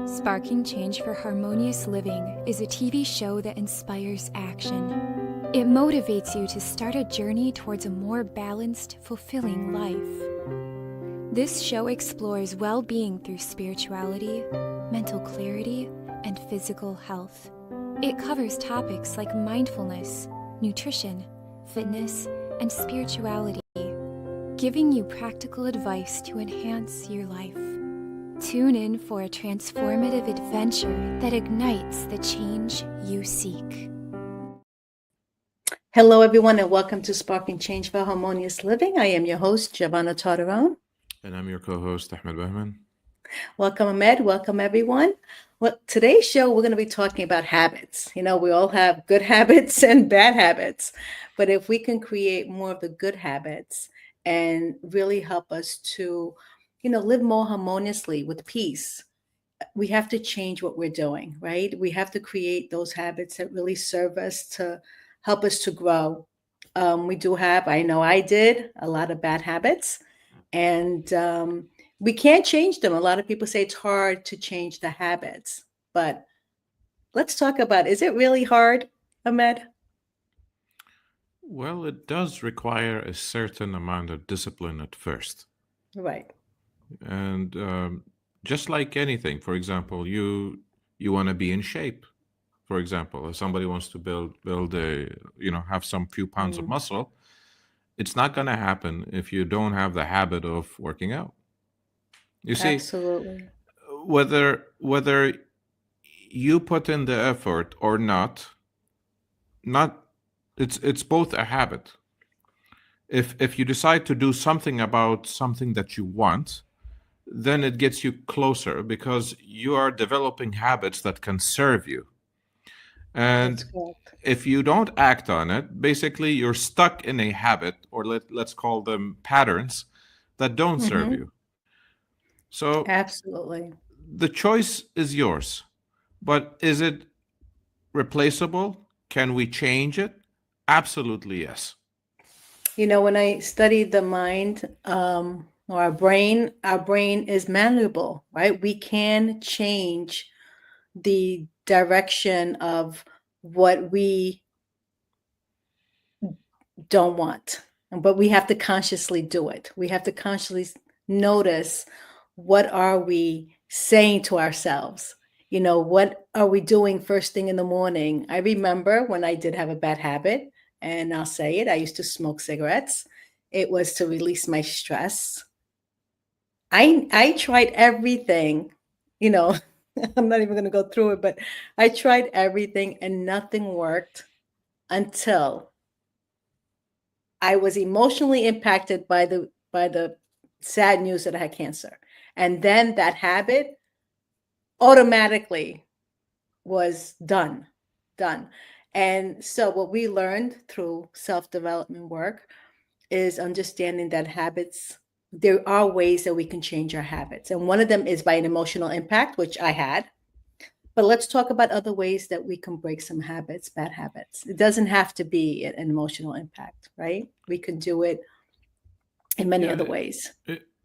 Sparking Change for Harmonious Living is a TV show that inspires action. It motivates you to start a journey towards a more balanced, fulfilling life. This show explores well-being through spirituality, mental clarity, and physical health. It covers topics like mindfulness, nutrition, fitness, and spirituality, giving you practical advice to enhance your life. Tune in for a transformative adventure that ignites the change you seek. Hello, everyone, and welcome to Sparking Change for Harmonious Living. I am your host, Giovanna Tartarone. And I'm your co-host, Ahmed Bahman. Welcome, Ahmed. Welcome, everyone. Well, today's show, we're going to be talking about habits. You know, we all have good habits and bad habits, but if we can create more of the good habits and really help us to, live more harmoniously with peace, we have to change what we're doing, right? We have to create those habits that really serve us to help us to grow. We do have, I know I did, a lot of bad habits, and we can't change them. A lot of people say it's hard to change the habits, but let's talk about, is it really hard, Ahmed? Well, it does require a certain amount of discipline at first. Right. And just like anything, for example, you want to be in shape. For example, if somebody wants to build have some few pounds of muscle, it's not going to happen if you don't have the habit of working out. You see, Absolutely. whether you put in the effort or not it's both a habit. If you decide to do something about something that you want, then it gets you closer because you are developing habits that can serve you. And That's correct. if you don't act on it, basically you're stuck in a habit, or let's call them patterns that don't serve you. So Absolutely. the choice is yours. But is it replaceable? Can we change it? Absolutely yes. You know, when I studied the mind, or our brain is malleable, right? We can change the direction of what we don't want, but we have to consciously do it. We have to consciously notice, what are we saying to ourselves? What are we doing first thing in the morning? I remember when I did have a bad habit, and I'll say it, I used to smoke cigarettes. It was to release my stress. I tried everything, you know, I'm not even going to go through it, but I tried everything and nothing worked until I was emotionally impacted by the sad news that I had cancer. And then that habit automatically was done. And so what we learned through self-development work is understanding that habits, there are ways that we can change our habits. And one of them is by an emotional impact, which I had. But let's talk about other ways that we can break some habits, bad habits. It doesn't have to be an emotional impact, right? We can do it in many other ways.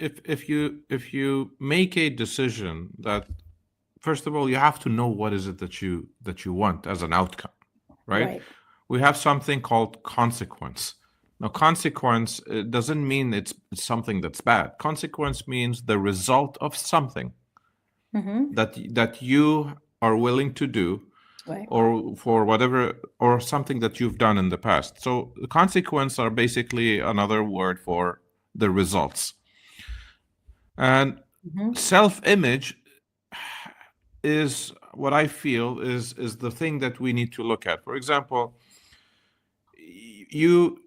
If you make a decision that, first of all, you have to know what is it that you want as an outcome, right? Right. We have something called consequence. Now, consequence doesn't mean it's something that's bad. Consequence means the result of something that you are willing to do, Right. or for whatever, or something that you've done in the past. So the consequence are basically another word for the results. And self-image is what I feel is the thing that we need to look at. For example, you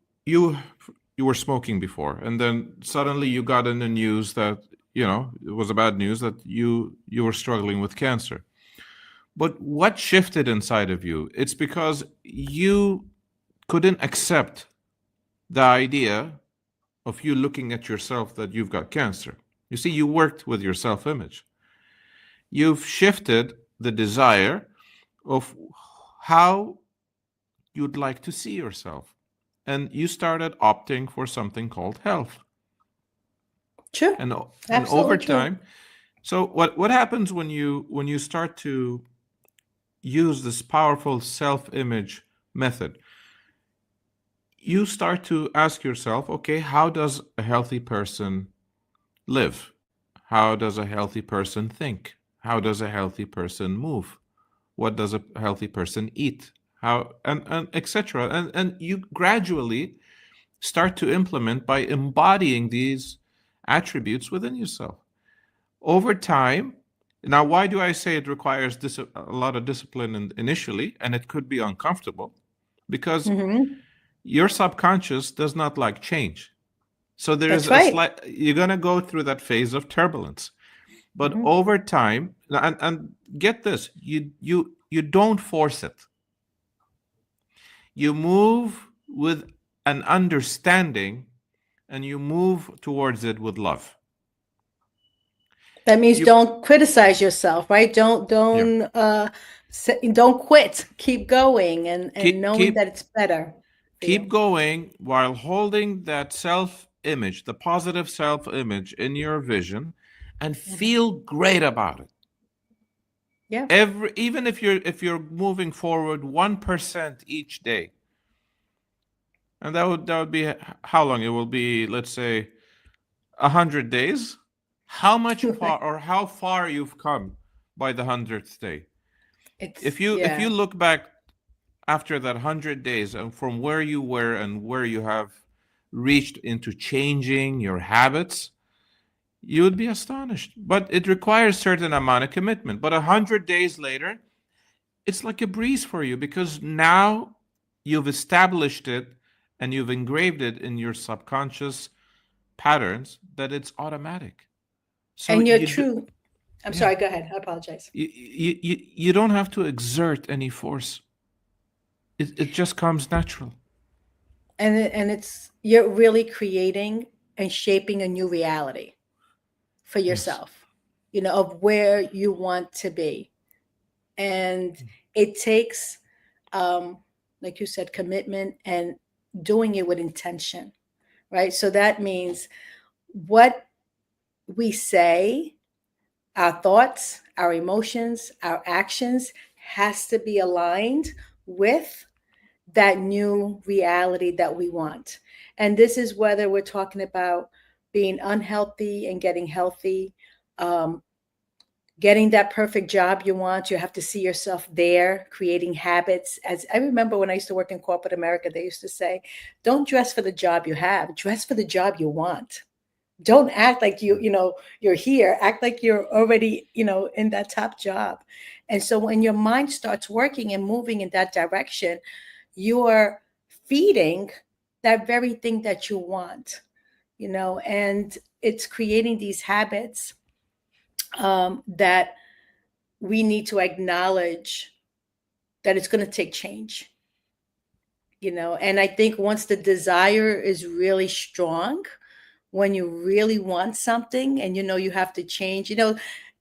were smoking before, and then suddenly you got in the news that it was a bad news that you were struggling with cancer. But what shifted inside of you? It's because you couldn't accept the idea of you looking at yourself that you've got cancer. You see, you worked with your self-image. You've shifted the desire of how you'd like to see yourself. And you started opting for something called health. True. And Absolutely over true. time, So what happens when you start to use this powerful self-image method? You start to ask yourself, okay, how does a healthy person live? How does a healthy person think? How does a healthy person move? What does a healthy person eat? How and etc. And you gradually start to implement by embodying these attributes within yourself. Over time, now why do I say it requires a lot of discipline initially, and it could be uncomfortable? Because Hmm. your subconscious does not like change. So there is That's a right. slight, you're going to go through that phase of turbulence. But Hmm. over time, and get this, you don't force it. You move with an understanding, and you move towards it with love. That means You don't criticize yourself, right? Yeah. Don't quit. Keep going, and keep knowing that keep it's better for keep you. going while holding that self image, the positive self image in your vision, and Mhm. feel great about it. Yeah, Even if you're moving forward 1% each day, and that would be how long? It will be, let's say, 100 days. How much far, right. or how far you've come by the 100th day? It's If you yeah. look back after that 100 days, and from where you were and where you have reached into changing your habits, you would be astonished. But it requires certain amount of commitment. But 100 days later, it's like a breeze for you, because now you've established it and you've engraved it in your subconscious patterns that it's automatic. So And you're true. I'm yeah, sorry. Go ahead. I apologize. you don't have to exert any force. It just comes natural. And it's you're really creating and shaping a new reality for Yes. yourself. Of where you want to be, and it takes, um, like you said, commitment and doing it with intention, right? So that means what we say, our thoughts, our emotions, our actions has to be aligned with that new reality that we want. And this is whether we're talking about being unhealthy and getting healthy, um, getting that perfect job you want. You have to see yourself there, creating habits. As I remember when I used to work in corporate America, they used to say, don't dress for the job you have, dress for the job you want. Don't act like you're here. Act like you're already, in that top job. And so when your mind starts working and moving in that direction, you're feeding that very thing that you want, and it's creating these habits, that we need to acknowledge that it's going to take change, and I think once the desire is really strong, when you really want something and you have to change.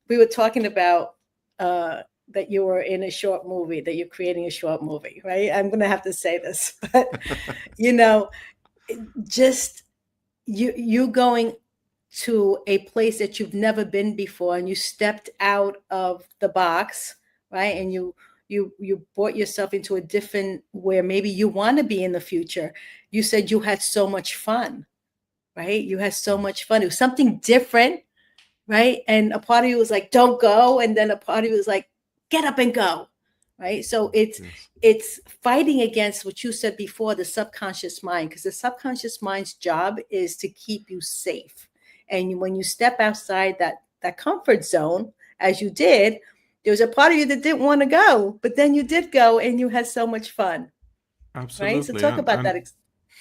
We were talking about, that you were in a short movie, that you're creating a short movie, right? I'm going to have to say this, but you know just you going to a place that you've never been before, and you stepped out of the box, right? And you brought yourself into a different, where maybe you want to be in the future. You said you had so much fun, right? You had so Yes. much fun. It was something different, right? And a part of you was like, don't go. And then a part of you was like, get up and go. Right. So it's Yes. it's fighting against what you said before, the subconscious mind, because the subconscious mind's job is to keep you safe. And when you step outside that comfort zone, as you did, there was a part of you that didn't want to go, but then you did go and you had so much fun. Right. So Absolutely. talk about that. And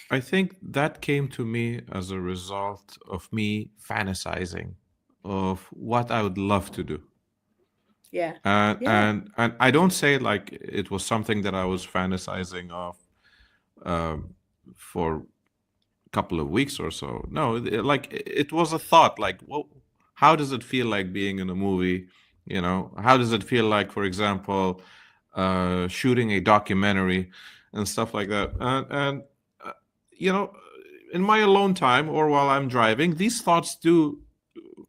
I think that came to me as a result of me fantasizing of what I would love to do. Yeah. And Yeah. and I don't say like it was something that I was fantasizing of um, for a couple of weeks or so. No, like it was a thought. Like, well, how does it feel like being in a movie? How does it feel like, for example, shooting a documentary and stuff like that? And uh, you know, in my alone time or while I'm driving, these thoughts do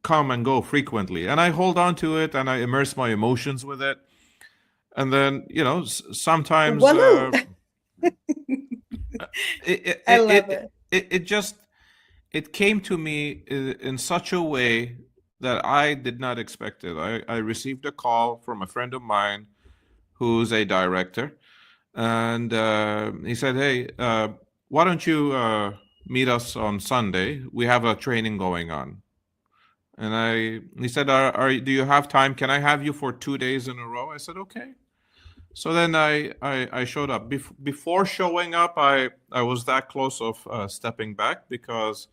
come and go frequently, and I hold on to it and I immerse my emotions with it. And then, sometimes Walloo. it, I it, love it, it. it just it came to me in such a way that I did not expect it. I received a call from a friend of mine who's a director, and he said, "Hey, why don't you meet us on Sunday? We have a training going on." And he said, do you have time? Can I have you for 2 days in a row? I said, okay. So then I showed up. Before showing up, I was that close of stepping back, because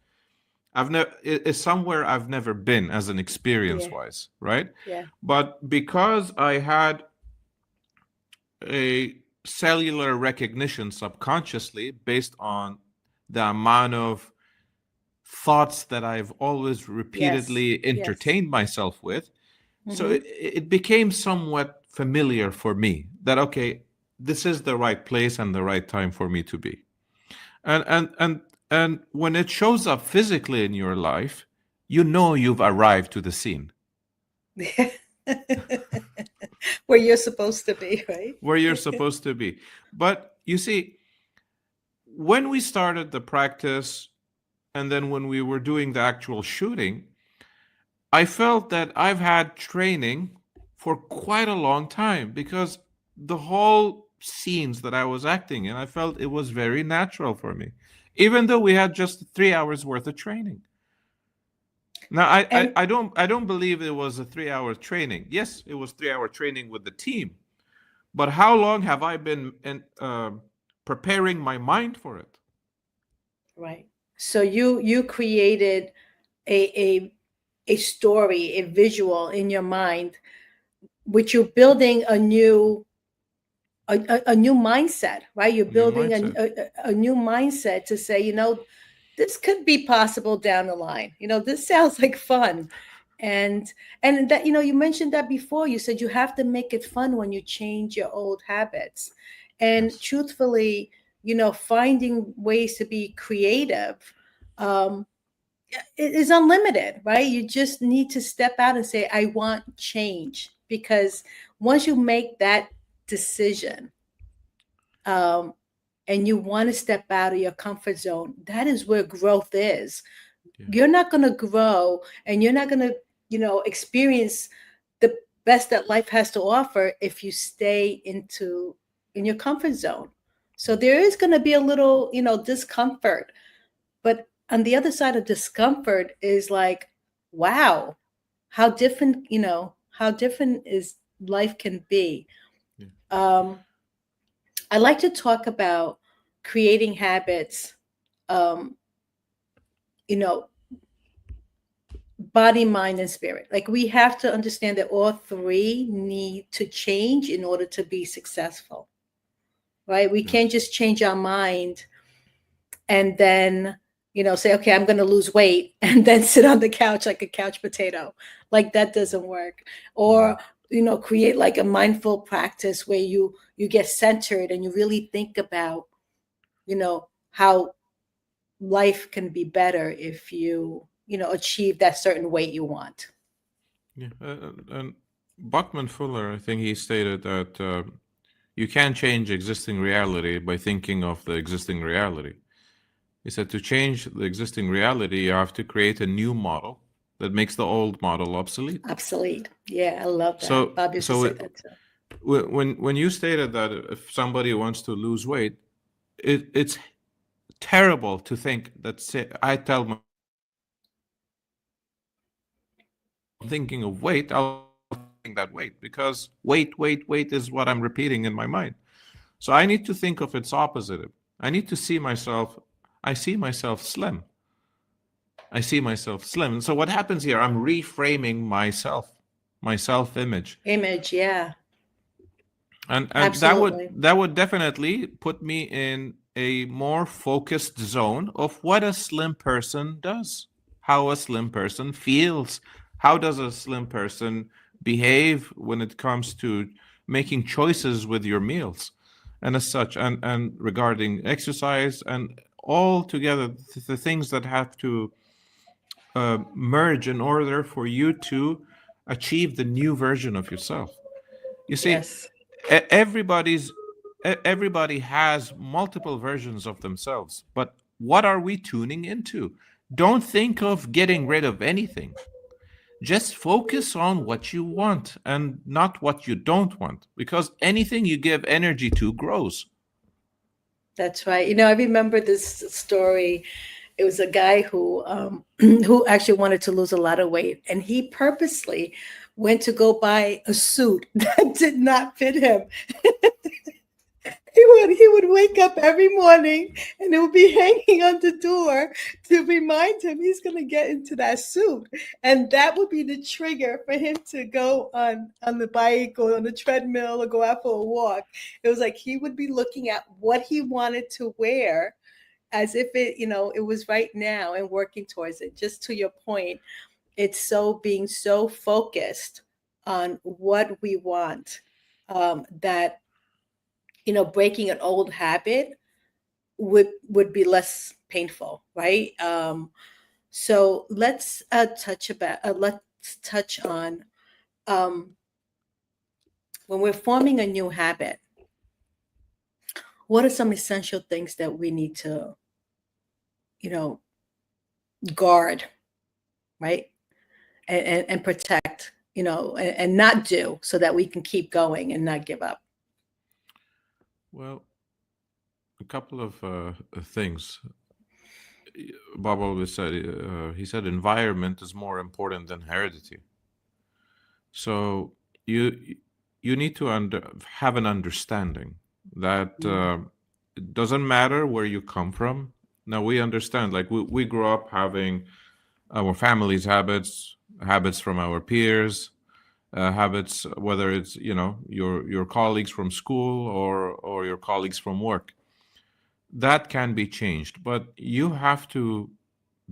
it's somewhere I've never been as an experience Yeah. wise, right? Yeah. But because I had a cellular recognition subconsciously based on the amount of thoughts that I've always Yes. repeatedly Yes. entertained myself with. So Mm-hmm. it became somewhat familiar for me that, okay, this is the right place and the right time for me to be. And when it shows up physically in your life, you've arrived to the scene Where you're supposed to be, right? where you're supposed to be. But you see, when we started the practice and then when we were doing the actual shooting, I felt that I've had training for quite a long time, because the whole scenes that I was acting in, I felt it was very natural for me, even though we had just 3 hours worth of training. Now, And I don't believe it was a 3 hour training. Yes, it was 3 hour training with the team, but how long have I been preparing my mind for it? right. So you created a a story, a visual in your mind, which you're building a new mindset, right? You're New building mindset. a new mindset to say, this could be possible down the line. This sounds like fun. And that, you mentioned that before. You said you have to make it fun when you change your old habits. And Yes. truthfully, finding ways to be creative, um, it is unlimited, right? You just need to step out and say, I want change. Because once you make that decision, um, and you want to step out of your comfort zone, that is where growth is. Yeah. You're not going to grow, and you're not going to, experience the best that life has to offer if you stay in your comfort zone. So there is going to be a little, discomfort, but on the other side of discomfort is like, wow, how different is life can be. Yeah. I like to talk about creating habits, um, you know, body, mind, and spirit. Like, we have to understand that all three need to change in order to be successful, right? We can't Yes. just change our mind and then, say, okay, I'm going to lose weight and then sit on the couch like a couch potato. Like, that doesn't work. Or, create like a mindful practice where you get centered and you really think about, how life can be better if you achieve that certain weight you want. Yeah. And Buckman Fuller, I think he stated that you can't change existing reality by thinking of the existing reality. He said to change the existing reality, you have to create a new model that makes the old model obsolete. Obsolete. Yeah, I love that. So, Bob used to so say it, that too. when you stated that if somebody wants to lose weight, it's terrible to think that, say, I tell my thinking of weight, I'll think that weight, because weight is what I'm repeating in my mind. So I need to think of its opposite. I need to see myself. I see myself slim. I see myself slim. And so what happens here? I'm reframing myself, my self-image, Image, yeah, and absolutely. that would definitely put me in a more focused zone of what a slim person does, how a slim person feels, how does a slim person behave when it comes to making choices with your meals, and as such, and regarding exercise, and all together the things that have to merge in order for you to achieve the new version of yourself. You see, Yes. everybody has multiple versions of themselves, but what are we tuning into? Don't think of getting rid of anything. Just focus on what you want and not what you don't want, because anything you give energy to grows. That's right. I remember this story. It was a guy who who actually wanted to lose a lot of weight, and he purposely went to go buy a suit that did not fit him. He would wake up every morning and it would be hanging on the door to remind him he's going to get into that suit, and that would be the trigger for him to go on the bike or on the treadmill or go out for a walk. It was like he would be looking at what he wanted to wear as if it was right now and working towards it. Just to your point, it's being so focused on what we want, that breaking an old habit would be less painful, right? So let's touch on, um, when we're forming a new habit, what are some essential things that we need to you know guard, right? And protect, and not do, so that we can keep going and not give up. Well, a couple of things. Bob always said, he said, environment is more important than heredity. So you need to have an understanding that it doesn't matter where you come from. Now we understand, like we grew up having our family's habits from our peers, habits, whether it's your colleagues from school or your colleagues from work. That can be changed, but you have to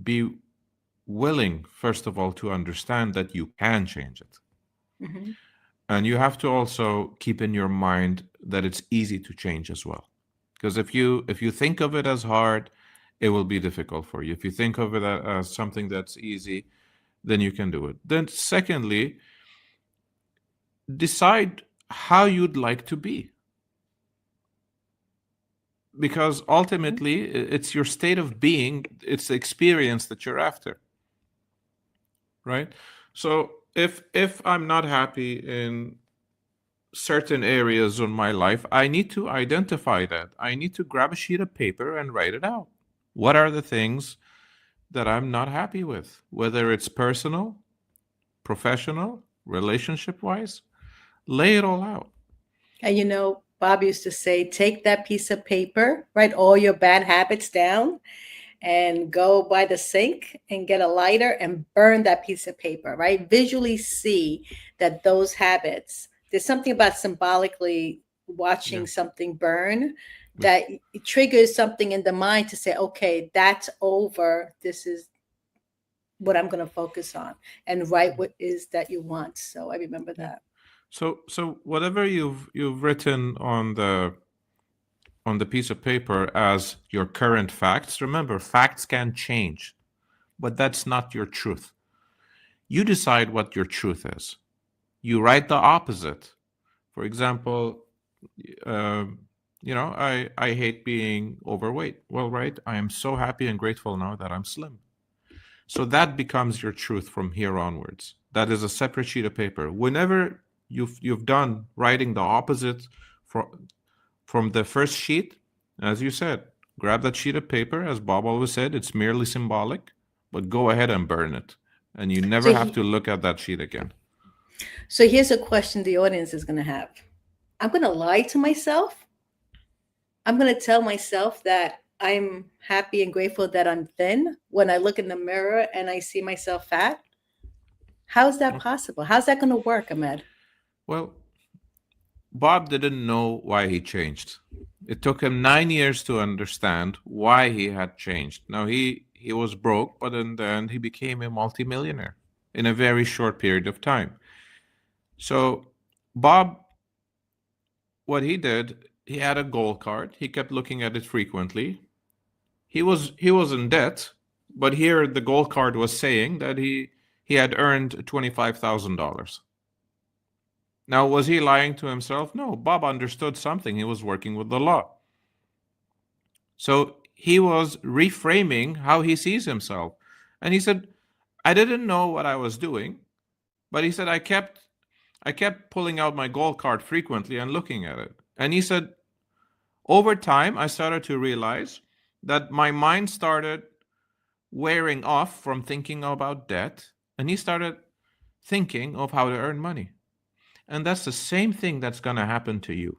be willing, first of all, to understand that you can change it. Hmm. And you have to also keep in your mind that it's easy to change as well. Because if you think of it as hard, it will be difficult for you. If you think of it as something that's easy, then you can do it. Then secondly, decide how you'd like to be. Because ultimately it's your state of being, it's the experience that you're after, right? So if I'm not happy in certain areas of my life, I need to identify that. I need to grab a sheet of paper and write it out. What are the things that I'm not happy with, whether it's personal, professional, relationship wise? Lay it all out. And Bob used to say, take that piece of paper, write all your bad habits down, and go by the sink and get a lighter and burn that piece of paper, right? Visually see that those habits, there's something about symbolically Yeah. watching something burn Yeah. that it triggers something in the mind to say, okay, that's over. This is what I'm going to focus on, and write what is that you want. So I remember Yeah. that. So whatever you've written on the piece of paper as your current facts, remember, facts can change, but that's not your truth. You decide what your truth is. You write the opposite. For example, uh, I hate being overweight. Well, right, I am so happy and grateful now that I'm slim. So that becomes your truth from here onwards. That is a separate sheet of paper. Whenever you've done writing the opposite from the first sheet, as you said, grab that sheet of paper. As Bob always said, it's merely symbolic, but go ahead and burn it. And you So never have he, to look at that sheet again. so here's a question the audience is going to have. I'm going to lie to myself. I'm going to tell myself that I'm happy and grateful that I'm thin when I look in the mirror and I see myself fat. How's that possible? How's that going to work, Ahmed? Well, Bob didn't know why he changed. It took him 9 years to understand why he had changed. Now he was broke, but in the end he became a multimillionaire in a very short period of time. So Bob, what he did, he had a goal card. He kept looking at it frequently. He was in debt, But here the gold card was saying that he had earned $25,000. Now, was he lying to himself? No, Bob understood something. He was working with the law. So he was reframing how he sees himself. And he said, I didn't know what I was doing, but he said, I kept pulling out my gold card frequently and looking at it. And he said, over time, I started to realize that my mind started wearing off from thinking about debt, and he started thinking of how to earn money. And that's the same thing that's going to happen to you.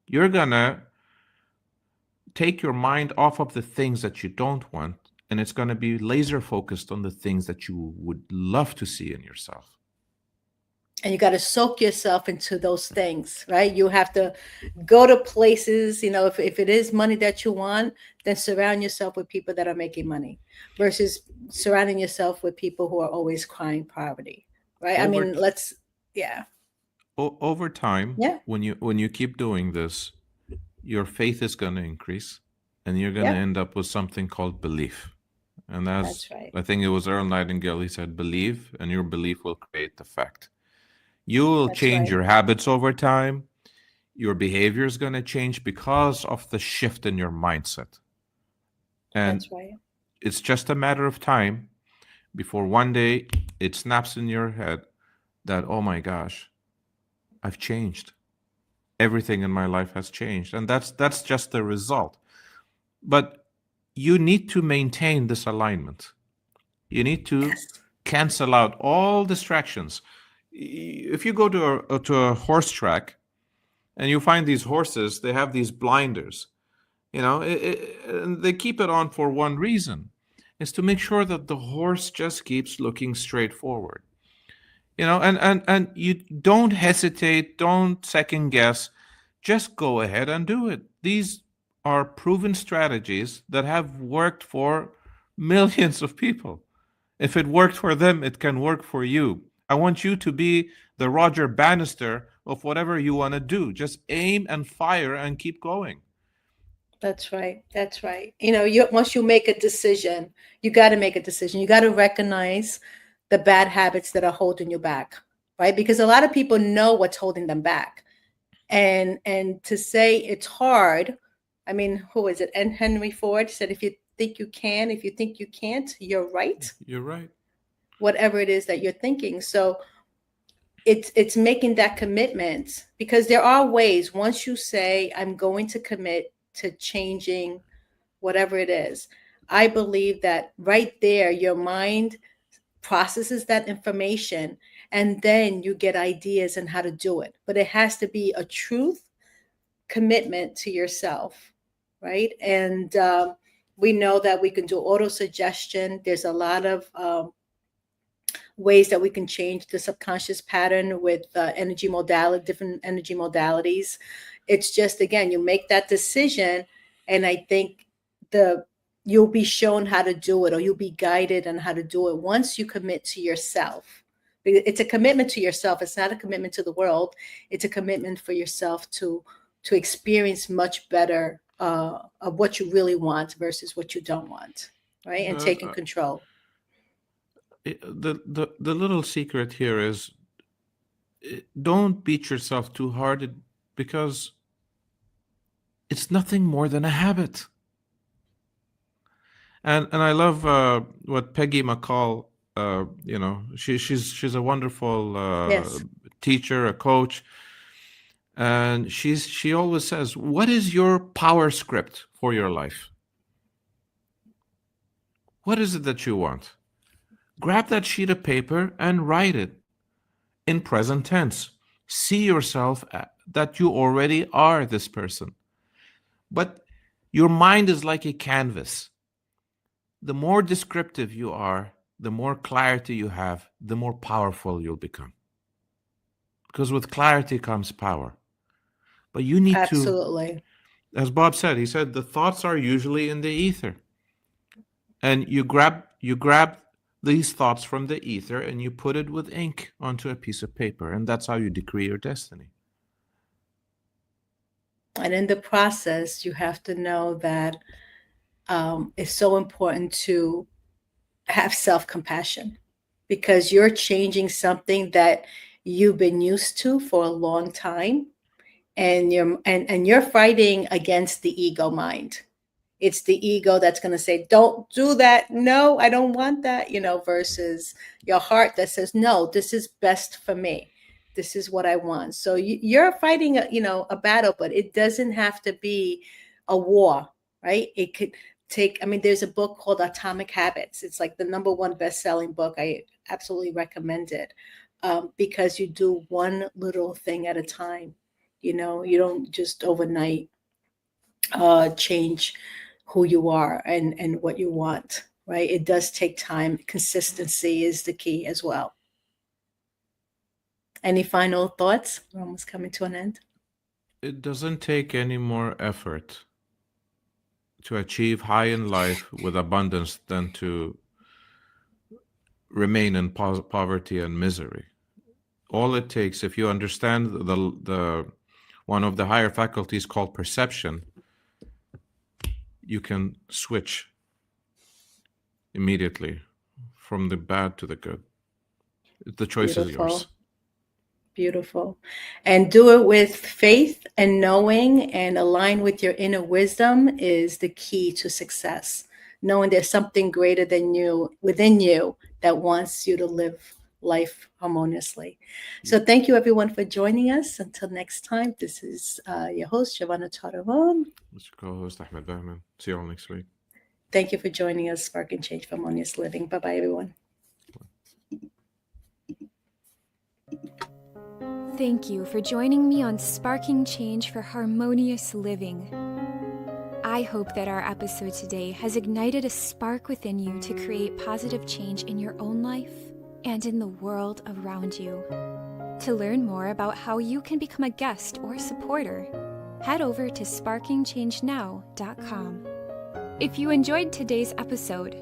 You're going to take your mind off of the things that you don't want, and it's going to be laser focused on the things that you would love to see in yourself. And you got to soak yourself into those things, right? You have to go to places, if it is money that you want, then surround yourself with people that are making money versus surrounding yourself with people who are always crying poverty, right? Over time, Yeah. when you keep doing this, your faith is going to increase, and you're going to end up with something called belief. And That's right. I think it was Earl Nightingale. He said, believe, and your belief will create the fact. You will change your habits over time. Your behavior is going to change because of the shift in your mindset. And That's right. it's just a matter of time before one day it snaps in your head that, oh my gosh, I've changed. Everything in my life has changed. And that's just the result. But you need to maintain this alignment. You need to cancel out all distractions. If you go to a horse track and you find these horses, they have these blinders, and they keep it on for one reason. It's to make sure that the horse just keeps looking straight forward. And you don't hesitate, don't second guess, just go ahead and do it. These are proven strategies that have worked for millions of people. If it worked for them, it can work for you. I want you to be the Roger Bannister of whatever you want to do. Just aim and fire and keep going. That's right. That's right. Once you make a decision, you got to make a decision. You got to recognize the bad habits that are holding you back, right? Because a lot of people know what's holding them back. And to say it's hard, who is it? And Henry Ford said, if you think you can, if you think you can't, you're right. You're right. Whatever it is that you're thinking. So it's making that commitment, because there are ways, once you say, I'm going to commit to changing whatever it is, I believe that right there, your mind processes that information, and then you get ideas on how to do it. But it has to be a truth commitment to yourself, right? And we know that we can do auto suggestion. There's a lot of ways that we can change the subconscious pattern with different energy modalities. It's just, again, you make that decision, and I think you'll be shown how to do it, or you'll be guided on how to do it once you commit to yourself. It's a commitment to yourself. It's not a commitment to the world. It's a commitment for yourself to experience much better of what you really want versus what you don't want, right? And taking control. The little secret here is, don't beat yourself too hard, because it's nothing more than a habit. And I love what Peggy McCall, she's a wonderful teacher, a coach, and she always says, what is your power script for your life? What is it that you want? Grab that sheet of paper and write it in present tense. See yourself that you already are this person. But your mind is like a canvas. The more descriptive you are, the more clarity you have, the more powerful you'll become. Because with clarity comes power. But you need Absolutely. As Bob said, he said, the thoughts are usually in the ether. And you grab these thoughts from the ether and you put it with ink onto a piece of paper. And that's how you decree your destiny. And in the process, you have to know that it's so important to have self-compassion, because you're changing something that you've been used to for a long time, and you're fighting against the ego mind. It's the ego that's going to say, don't do that. No, I don't want that, versus your heart that says, no, this is best for me. This is what I want. So you're fighting a battle, but it doesn't have to be a war, right? It could take, there's a book called Atomic Habits. It's like the #1 best-selling book. I absolutely recommend it, because you do one little thing at a time. You don't just overnight change who you are and what you want, right? It does take time. Consistency is the key as well. Any final thoughts? We're almost coming to an end. It doesn't take any more effort to achieve high in life with abundance than to remain in poverty and misery. All it takes, if you understand the one of the higher faculties called perception, you can switch immediately from the bad to the good. The choice is yours. Beautiful. And do it with faith and knowing, and align with your inner wisdom is the key to success. Knowing there's something greater than you within you that wants you to live life harmoniously. So thank you everyone for joining us. Until next time, this is your host, Giovanna Taravan. It's your co-host, Ahmed Bahman. See you all next week. Thank you for joining us, Spark and Change for Harmonious Living. Bye-bye, everyone. Thank you for joining me on Sparking Change for Harmonious Living. I hope that our episode today has ignited a spark within you to create positive change in your own life and in the world around you. To learn more about how you can become a guest or supporter, head over to sparkingchangenow.com. If you enjoyed today's episode,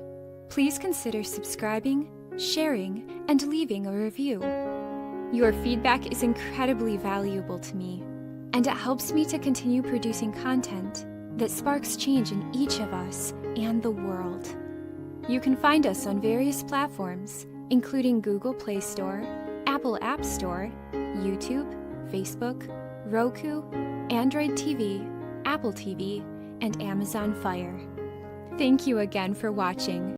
please consider subscribing, sharing, and leaving a review. Your feedback is incredibly valuable to me, and it helps me to continue producing content that sparks change in each of us and the world. You can find us on various platforms, including Google Play Store, Apple App Store, YouTube, Facebook, Roku, Android TV, Apple TV, and Amazon Fire. Thank you again for watching.